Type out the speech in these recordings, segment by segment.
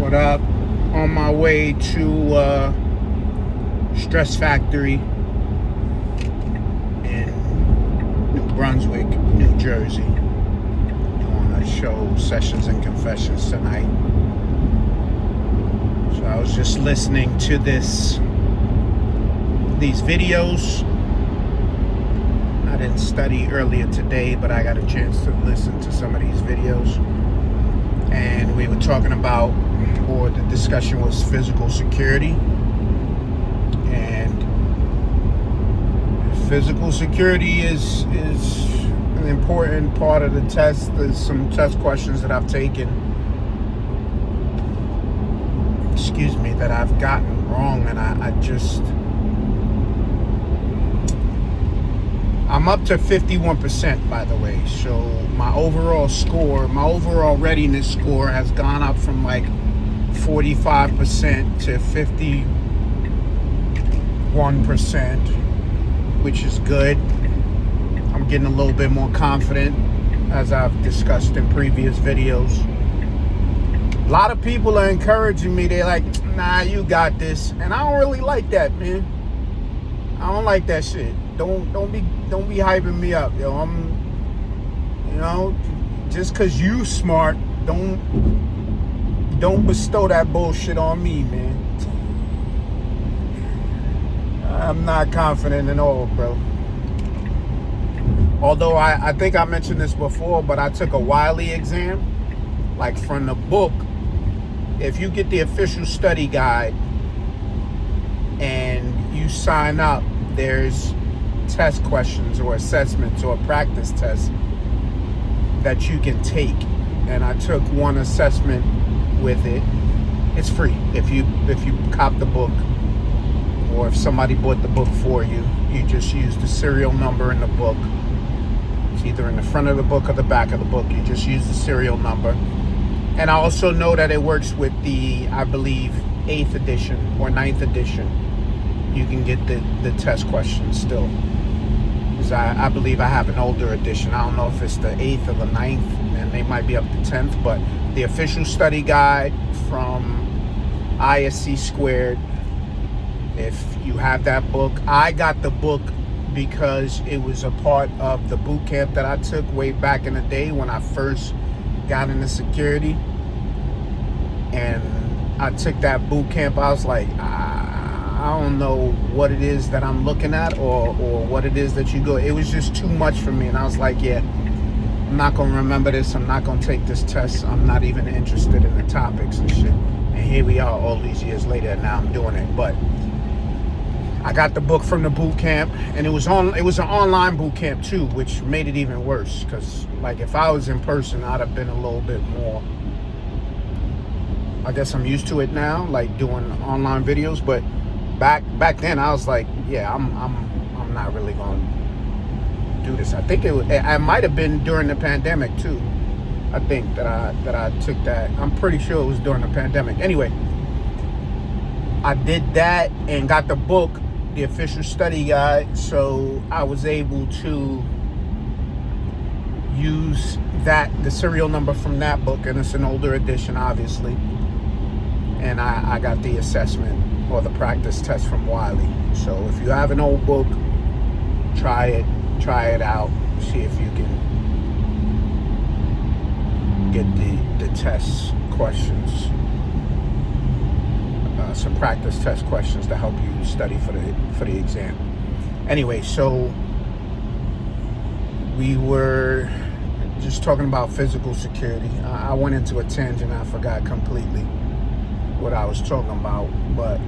What up? On my way to Stress Factory in New Brunswick, New Jersey. Doing a show, Sessions and Confessions tonight. So I was just listening to these videos. I didn't study earlier today, but I got a chance to listen to some of these videos. And we were talking about, or the discussion was physical security. And physical security is an important part of the test. There's some test questions that I've taken, that I've gotten wrong, and I'm up to 51%, by the way. So my overall readiness score has gone up from like 45% to 51%, which is good. I'm getting a little bit more confident, as I've discussed in previous videos. A lot of people are encouraging me. They're like, nah, you got this. And I don't really like that, man. I don't like that shit. Don't be hyping me up, yo. Just cause you smart, don't bestow that bullshit on me, man. I'm not confident at all, bro. Although I think I mentioned this before, but I took a Wiley exam, like from the book. If you get the official study guide and you sign up, there's test questions or assessments or practice tests that you can take. And I took one assessment with it. It's free if you cop the book, or if somebody bought the book for you. You just use the serial number in the book. It's either in the front of the book or the back of the book. You just use the serial number. And I also know that it works with the, I believe, 8th edition or 9th edition. You can get the test questions still. Because I believe I have an older edition. I don't know if it's the 8th or the 9th, and they might be up to 10th. But the official study guide from ISC Squared, if you have that book. I got the book because it was a part of the boot camp that I took way back in the day when I first got into security. And I took that boot camp. I was like, I don't know what it is that I'm looking at or what it is that you go. It was just too much for me. And I was like, yeah, I'm not going to remember this. I'm not going to take this test. I'm not even interested in the topics and shit. And here we are all these years later, and now I'm doing it. But I got the book from the boot camp, and it was an online boot camp too, which made it even worse. Because like if I was in person, I'd have been a little bit more. I guess I'm used to it now, like doing online videos. But back then, I was like, yeah, I'm not really going to do this. I think I might have been during the pandemic too. I think that I took that. I'm pretty sure it was during the pandemic. Anyway, I did that and got the book, the official study guide, so I was able to use the serial number from that book, and it's an older edition, obviously. And I got the assessment or the practice test from Wiley. So if you have an old book, try it out, see if you can get the test questions, some practice test questions to help you study for the exam. Anyway, so we were just talking about physical security. I went into a tangent. I forgot completely what I was talking about, but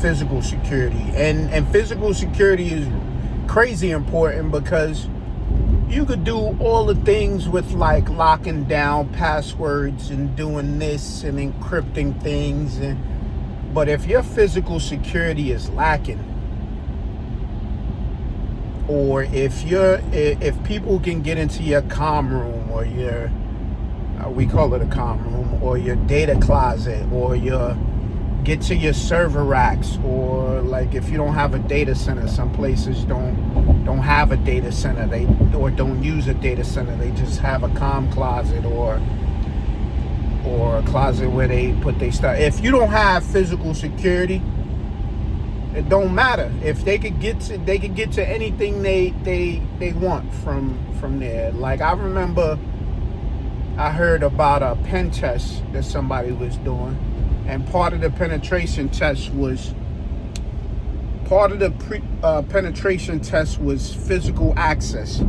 physical security and physical security is crazy important, because you could do all the things with like locking down passwords and doing this and encrypting things, but if your physical security is lacking, or if people can get into your comm room, or your we call it a comm room, or your data closet, or get to your server racks, or like if you don't have a data center, some places don't have a data center, or don't use a data center, they just have a comm closet, or or a closet where they put their stuff. If you don't have physical security, it don't matter. If they could get to anything they want from there. Like, I remember I heard about a pen test that somebody was doing, and part of the penetration test was physical access.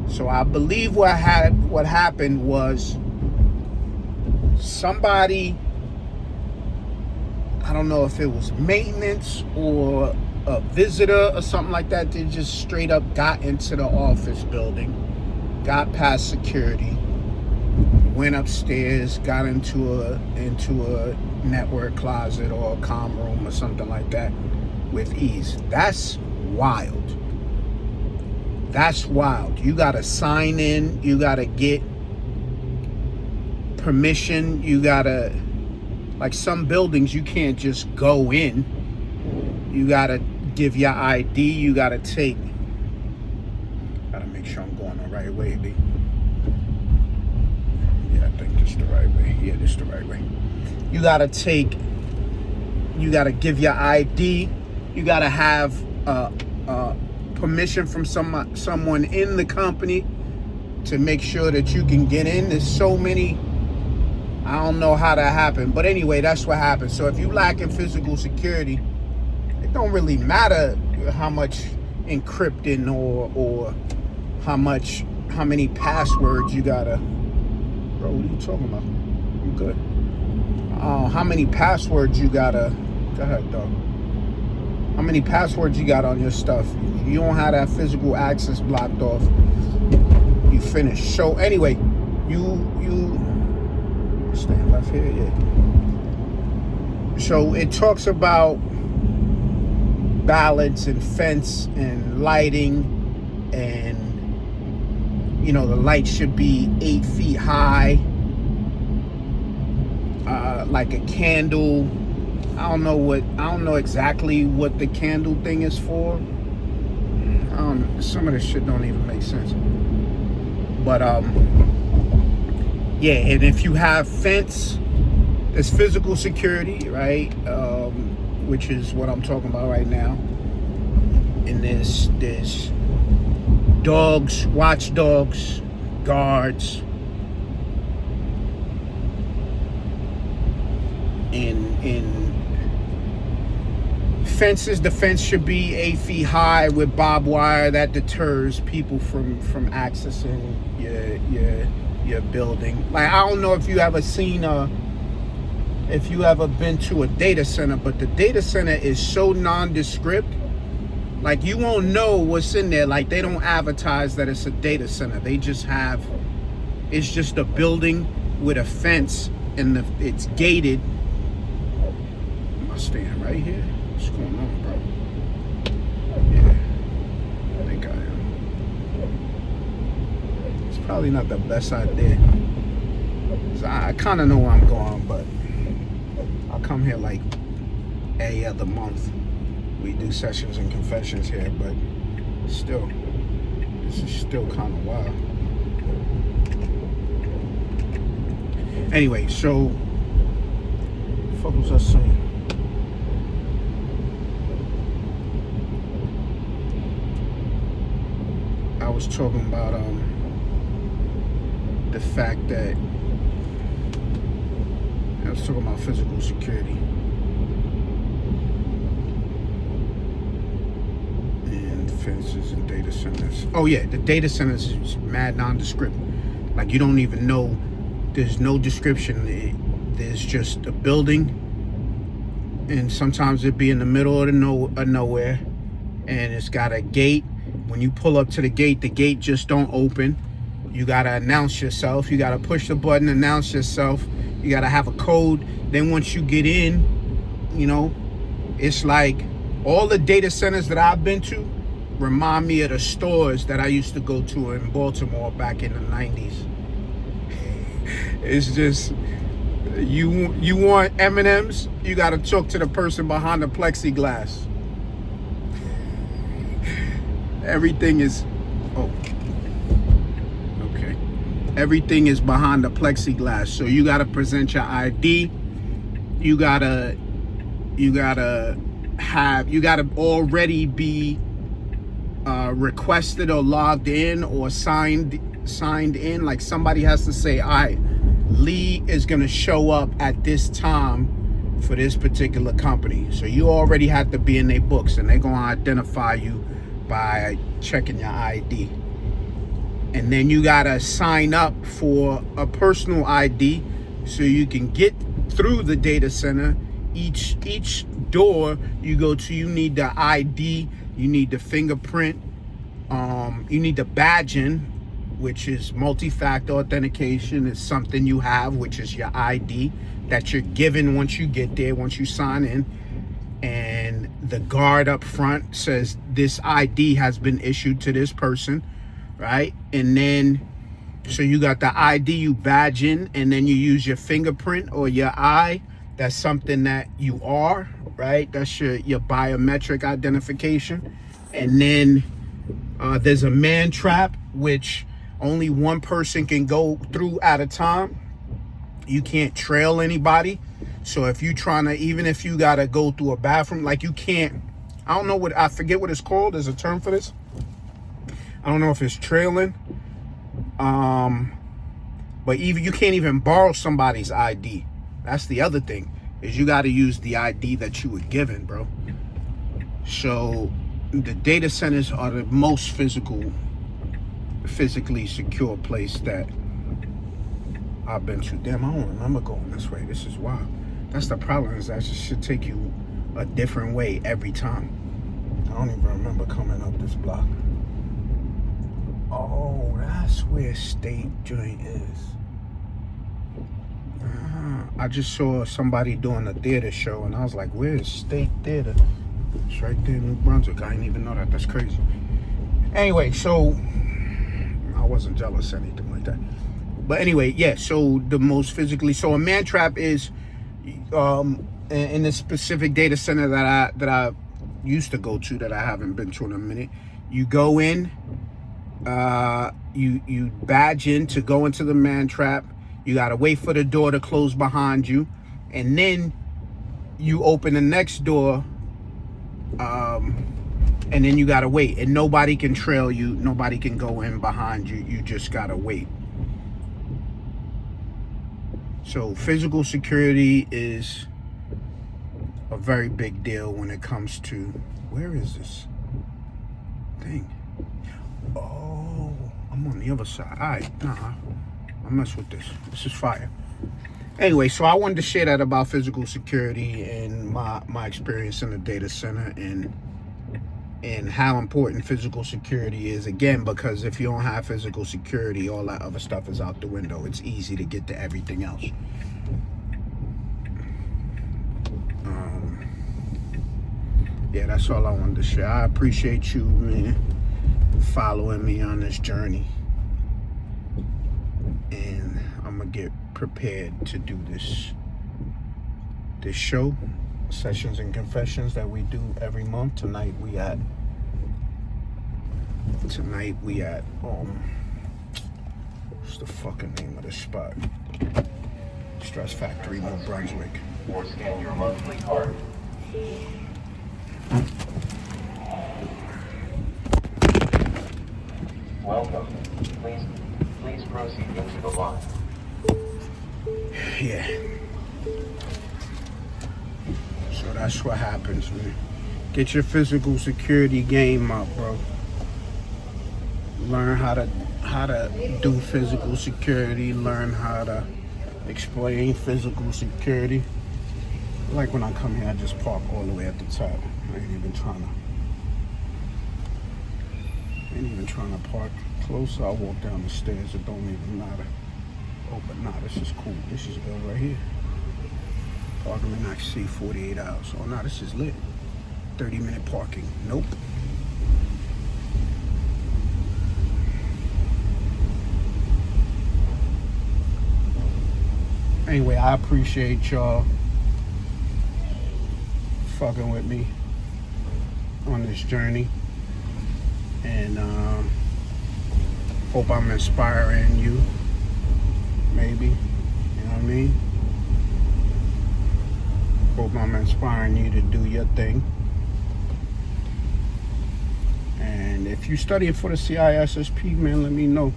So I believe what happened was somebody, I don't know if it was maintenance or a visitor or something like that, they just straight up got into the office building, got past security, went upstairs, got into a network closet or a comm room or something like that with ease. That's wild. That's wild. You gotta sign in, you gotta get permission, you gotta, like, some buildings you can't just go in. You gotta give your ID, you gotta make sure I'm going the right way, B. I think this is the right way. Yeah, this is the right way. You gotta give your ID. You gotta have permission from someone in the company to make sure that you can get in. There's so many. I don't know how that happened, but anyway, that's what happened. So if you lack in physical security, it don't really matter how much encrypting or how many passwords you gotta. Bro, what are you talking about? I'm good. How many passwords you gotta? Go ahead, dog. How many passwords you got on your stuff? You don't have that physical access blocked off, you finish. So anyway, you stand left here, yeah. So it talks about balance and fence and lighting, and the light should be 8 feet high, like a candle. I don't know exactly what the candle thing is for. Some of this shit don't even make sense. But yeah, and if you have fence, there's physical security, right? Which is what I'm talking about right now. And there's dogs, watchdogs, guards, in fences. The fence should be 8 feet high with barbed wire that deters people from accessing your building. Like, I don't know if you ever been to a data center, but the data center is so non-descript. Like, you won't know what's in there. Like, they don't advertise that it's a data center. They just it's just a building with a fence, and it's gated. Am I staying right here? What's going on, bro? Yeah, I think I am. It's probably not the best idea. I kind of know where I'm going, but I'll come here like every other month. We do sessions and confessions here, but still, this is still kind of wild. Anyway, so what the fuck was I saying? I was talking about the fact that I was talking about physical security and fences and data centers. Oh yeah, the data centers is mad nondescript. Like, you don't even know. There's no description. There's just a building, and sometimes it'd be in the middle of nowhere, and it's got a gate. When you pull up to the gate just don't open. You gotta announce yourself. You gotta push the button, announce yourself. You gotta have a code. Then once you get in, it's like all the data centers that I've been to remind me of the stores that I used to go to in Baltimore back in the 90s. It's just, you want M&Ms, you gotta talk to the person behind the plexiglass. Everything is, okay. Everything is behind the plexiglass. So you gotta present your ID. You gotta already be requested or logged in or signed in. Like somebody has to say, all right, Lee is gonna show up at this time for this particular company. So you already have to be in their books, and they're gonna identify you by checking your ID. And then you gotta sign up for a personal ID so you can get through the data center. Each door you go to, you need the ID, you need the fingerprint, you need the badging, which is multi-factor authentication. It's something you have, which is your ID that you're given once you get there, once you sign in. And the guard up front says this ID has been issued to this person, right? And then, so you got the ID, you badge in, and then you use your fingerprint or your eye. That's something that you are, right? That's your biometric identification. And then there's a Mantrap, which only one person can go through at a time. You can't trail anybody. So if you trying to, even if you gotta go through a bathroom, like you can't, I forget what it's called. There's a term for this. I don't know if it's trailing. But even you can't even borrow somebody's ID. That's the other thing, is you got to use the ID that you were given, bro. So the data centers are the most physically secure place that I've been to. Damn, I don't remember going this way. This is wild. That's the problem, is that should take you a different way every time. I don't even remember coming up this block. Oh, that's where State Joint is. I just saw somebody doing a theater show, and I was like, where's State Theater? It's right there in New Brunswick. I didn't even know that. That's crazy. Anyway, so I wasn't jealous or anything like that. But anyway, yeah, so the most physically, so a Mantrap is in this specific data center that I used to go to, that I haven't been to in a minute. You go in, you badge in to go into the Mantrap. You gotta wait for the door to close behind you, and then you open the next door, and then you gotta wait, and nobody can trail you, nobody can go in behind you. You just gotta wait. So physical security is a very big deal when it comes to, where is this thing? Oh, I'm on the other side. All right, nah, I mess with this. This is fire. Anyway, so I wanted to share that about physical security and my experience in the data center, and how important physical security is. Again, because if you don't have physical security, all that other stuff is out the window. It's easy to get to everything else. Yeah, that's all I wanted to share. I appreciate you, man, following me on this journey. And I'm gonna get prepared to do this show, Sessions and Confessions, that we do every month. Tonight we at what's the fucking name of this spot? Stress Factory, New Brunswick. Or scan your monthly card. Welcome. Please proceed into the line. Yeah. So that's what happens, man. Get your physical security game up, bro. Learn how to do physical security. Learn how to explain physical security. Like when I come here, I just park all the way at the top. I ain't even trying to park closer. I'll walk down the stairs. It don't even matter. Oh, but nah, this is cool. This is good right here. Parking in actually 48 hours. Oh, nah, this is lit. 30-minute parking. Nope. Anyway, I appreciate y'all fucking with me on this journey, and hope I'm inspiring you maybe. You know what I mean? Hope I'm inspiring you to do your thing. And if you're studying for the CISSP, man, let me know.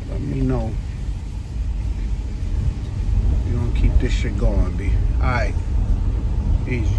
Let me know. We're gonna keep this shit going, B. Alright. Easy.